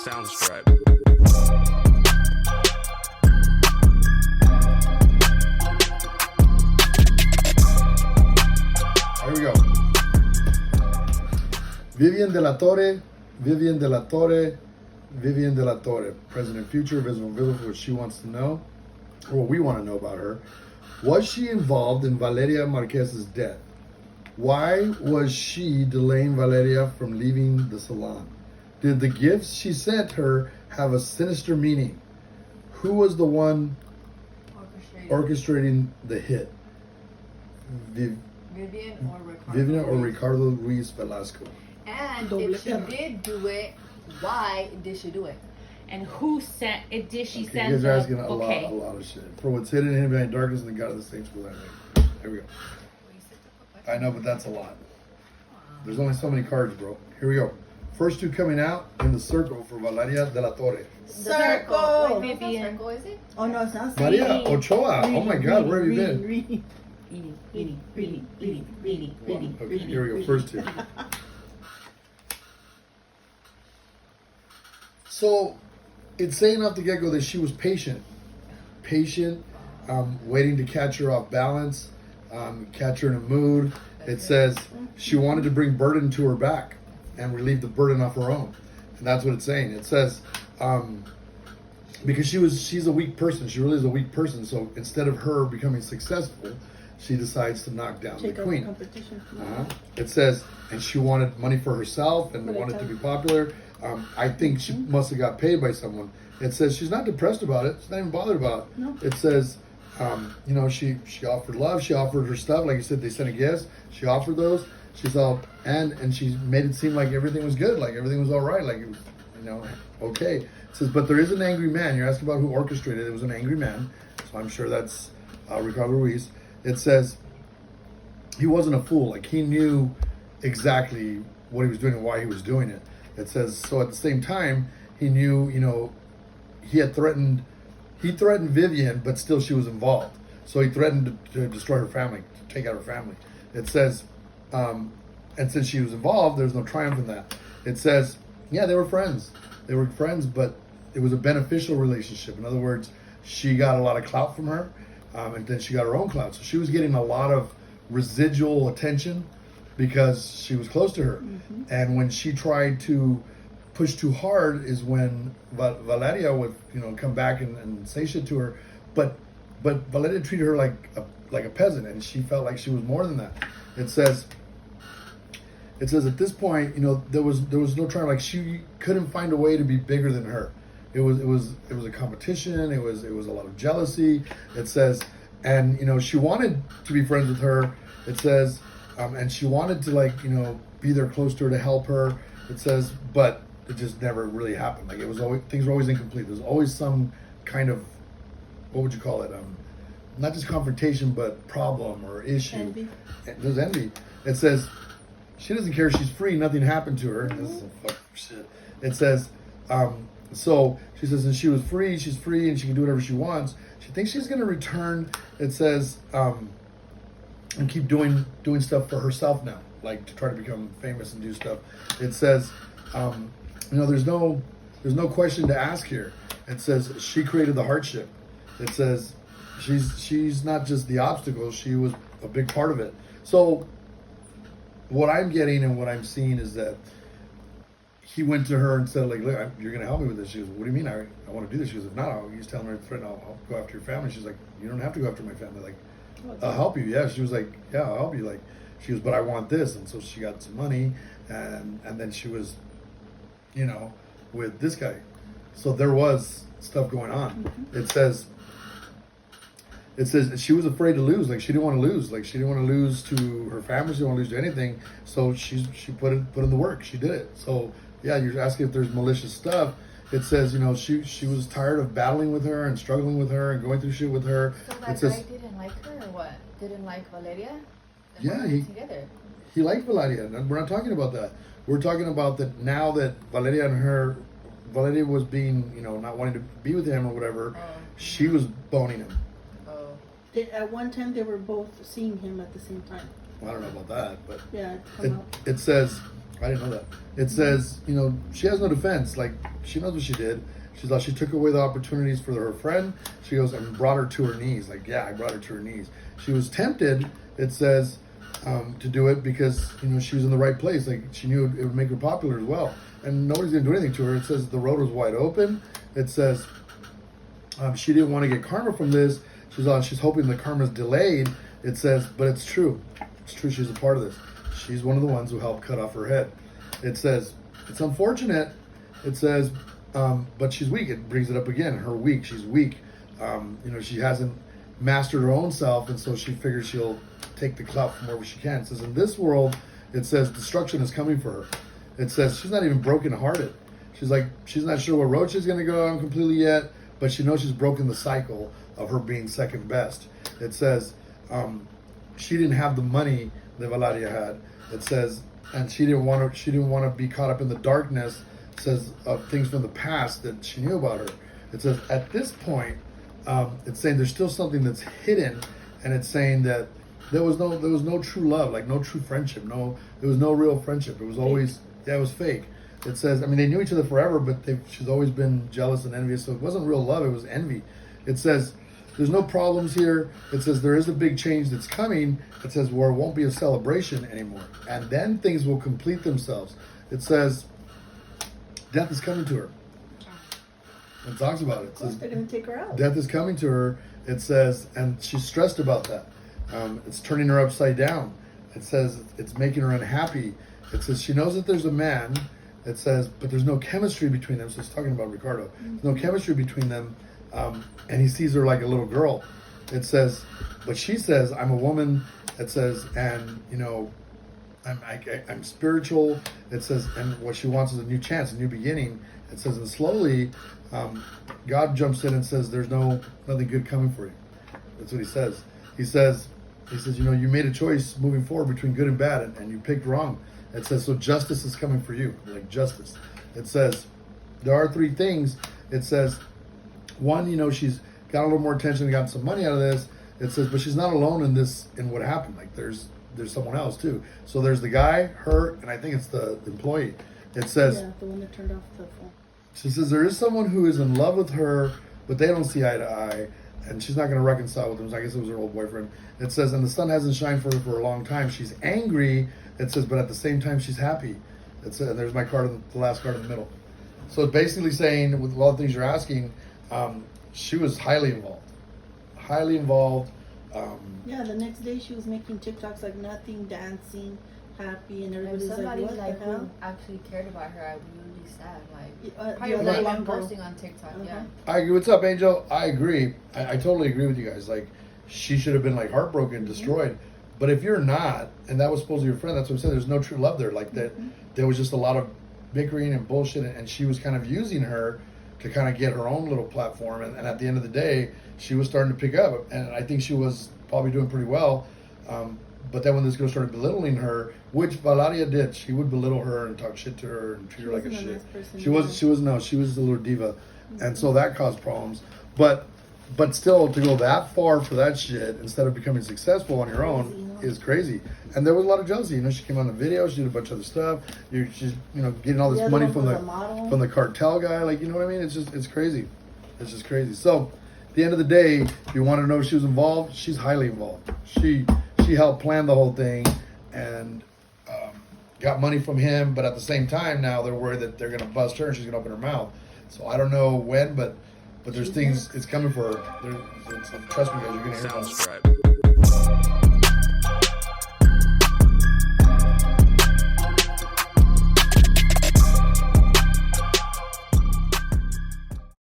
Soundstripe. Here we go. Vivian de la Torre, Vivian de la Torre, Vivian de la Torre. Present and future, visible and visible, what she wants to know, or what we want to know about her. Was she involved in Valeria Marquez's death? Why was she delaying Valeria from leaving the salon? Did the gifts she sent her have a sinister meaning? Who was the one orchestrating the hit? Vivian or Ricardo? Vivian or Ricardo Ruiz Velasco? And if she did do it, why did she do it? And who sent it? Did she Okay, send you guys are the asking a okay? lot of shit. For what's hidden in him behind darkness and the God of the saints for that name. Here we go. I know, but that's a lot. There's only so many cards, bro. Here we go. First two coming out in the circle for Valeria de la Torre. Circle! Wait, Vivian. Circle, is it? Oh no, it's not Maria Ochoa. Oh my God, where have you been? Reading. Okay, here we go. First two. So, it's saying off the get-go that she was patient, waiting to catch her off balance, catch her in a mood. It says she wanted to bring burden to her back and relieve the burden off her own, and that's what it's saying. It says because she's a weak person. She really is a weak person. So instead of her becoming successful, she decides to knock down the queen. Competition. It says, and she wanted money for herself and wanted to be popular. I think she must have got paid by someone. It says she's not depressed about it. She's not even bothered about it. No. It says, she offered love. She offered her stuff. Like you said, they sent a gift. She offered those. She's all, and she made it seem like everything was good. Like everything was all right. Like it was, okay. It says, but there is an angry man. You're asking about who orchestrated it. It was an angry man. So I'm sure that's Ricardo Ruiz. It says he wasn't a fool. Like he knew exactly what he was doing and why he was doing it. It says, so at the same time, he knew, he threatened Vivian, but still she was involved. So he threatened to destroy her family, to take out her family. It says, and since she was involved, there's no triumph in that. It says, yeah, they were friends. They were friends, but it was a beneficial relationship. In other words, she got a lot of clout from her, and then she got her own clout. So she was getting a lot of residual attention because she was close to her. Mm-hmm. And when she tried to push too hard is when Valeria would, come back and say shit to her. But Valeria treated her like a peasant, and she felt like she was more than that. It says at this point, there was no trying. Like she couldn't find a way to be bigger than her. It was a competition. It was a lot of jealousy. It says, and she wanted to be friends with her. It says, and she wanted to be there close to her to help her. It says, but it just never really happened. Like it was always, things were always incomplete. There's always some kind of, what would you call it? Not just confrontation, but problem or issue. Envy. There's envy. It says she doesn't care. She's free. Nothing happened to her. This is some fucking shit. It says, so she says, and she was free. She's free, and she can do whatever she wants. She thinks she's going to return. It says, and keep doing stuff for herself now, like to try to become famous and do stuff. It says, there's no question to ask here. It says she created the hardship. It says she's not just the obstacle, she was a big part of it. So what I'm getting and what I'm seeing is that he went to her and said, like, look, you're going to help me with this. She goes, what do you mean? I want to do this. She goes, if not, he's telling her to threaten, I'll go after your family. She's like, you don't have to go after my family. Like, I'll help you. Yeah. She was like, yeah, I'll help you. Like, she goes, but I want this. And so she got some money, and then she was, with this guy. So there was stuff going on. Mm-hmm. It says she was afraid to lose. Like she didn't want to lose. Like she didn't want to lose to her family. She didn't want to lose to anything. So she put in the work. She did it. So yeah, you're asking if there's malicious stuff. It says, she was tired of battling with her and struggling with her and going through shit with her. So that guy didn't like her or what? Didn't like Valeria? Yeah, he liked Valeria. We're not talking about that. We're talking about that now that Valeria was being, not wanting to be with him or whatever. She was boning him. At one time, they were both seeing him at the same time. Well, I don't know about that, but yeah, it says I didn't know that. It says, you know, she has no defense. Like, she knows what she did. She's like, she took away the opportunities for her friend. She goes and brought her to her knees. Like, yeah, I brought her to her knees. She was tempted, it says, to do it because, you know, she was in the right place. Like, she knew it would make her popular as well. And nobody's going to do anything to her. It says the road was wide open. It says she didn't want to get karma from this. She's hoping the karma's delayed. It says, but it's true. It's true. She's a part of this. She's one of the ones who helped cut off her head. It says, it's unfortunate. It says, but she's weak. It brings it up again. Her weak. She's weak. You know, she hasn't mastered her own self, and so she figures she'll take the clout from wherever she can. It says, in this world, it says destruction is coming for her. It says she's not even broken-hearted. She's like, she's not sure what road she's going to go on completely yet, but she knows she's broken the cycle of her being second best. It says she didn't have the money that Valeria had. It says, and she didn't want to be caught up in the darkness. It says of things from the past that she knew about her. It says at this point, it's saying there's still something that's hidden, and it's saying that there was no true love, like no true friendship. There was no real friendship. It was always, it was fake. It says, I mean, they knew each other forever, but she's always been jealous and envious. So it wasn't real love, it was envy. It says, there's no problems here. It says, there is a big change that's coming. It says, where it won't be a celebration anymore. And then things will complete themselves. It says, death is coming to her. It talks about it. It says, they're going to take her out. Death is coming to her. It says, and she's stressed about that. It's turning her upside down. It says, it's making her unhappy. It says, she knows that there's a man. It says, but there's no chemistry between them. So it's talking about Ricardo. Mm-hmm. There's no chemistry between them. And he sees her like a little girl. It says, but she says, I'm a woman. It says, and, you know, I'm spiritual. It says, and what she wants is a new chance, a new beginning. It says, and slowly, God jumps in and says, there's nothing good coming for you. That's what he says. He says, you know, you made a choice moving forward between good and bad, and you picked wrong. It says, so justice is coming for you, like justice. It says, there are three things. It says, one, you know, she's got a little more attention and got some money out of this. It says, but she's not alone in what happened. Like there's someone else too. So there's the guy, her, and I think it's the employee. It says, yeah, the one that turned off the phone. She says there is someone who is in love with her, but they don't see eye to eye, and she's not going to reconcile with him. So I guess it was her old boyfriend. It says, and the sun hasn't shined for her for a long time. She's angry. It says, but at the same time, she's happy. It's and there's my card, the last card in the middle. So it's basically saying, with all the things you're asking, she was highly involved. Highly involved. Yeah, the next day she was making TikToks like nothing, dancing, happy, and If everybody's somebody like, what the who hell? actually cared about her, I'd be really sad. Like, Yeah, probably that not long even girl. posting on TikTok. Yeah. I agree. What's up, Angel? I agree. I totally agree with you guys. Like, she should have been like heartbroken, destroyed. But if you're not, and that was supposedly your friend, that's what I'm saying. There's no true love there. Like that, there was just a lot of bickering and bullshit, and she was kind of using her to kind of get her own little platform. And at the end of the day, she was starting to pick up, and I think she was probably doing pretty well. But then when this girl started belittling her, which Valeria did, she would belittle her and talk shit to her and treat her like a shit. She was a little diva, and so that caused problems. But still, to go that far for that shit instead of becoming successful on your own is crazy. And there was a lot of jealousy. You know, she came on the video, she did a bunch of other stuff. She's getting all this money from the cartel guy. Like, you know what I mean? It's crazy. It's just crazy. So, at the end of the day, if you want to know if she was involved, she's highly involved. She helped plan the whole thing and got money from him. But at the same time, now they're worried that they're going to bust her and she's going to open her mouth. So I don't know when, but there's things, it's coming for her. Trust me, guys, you're going to hear about it.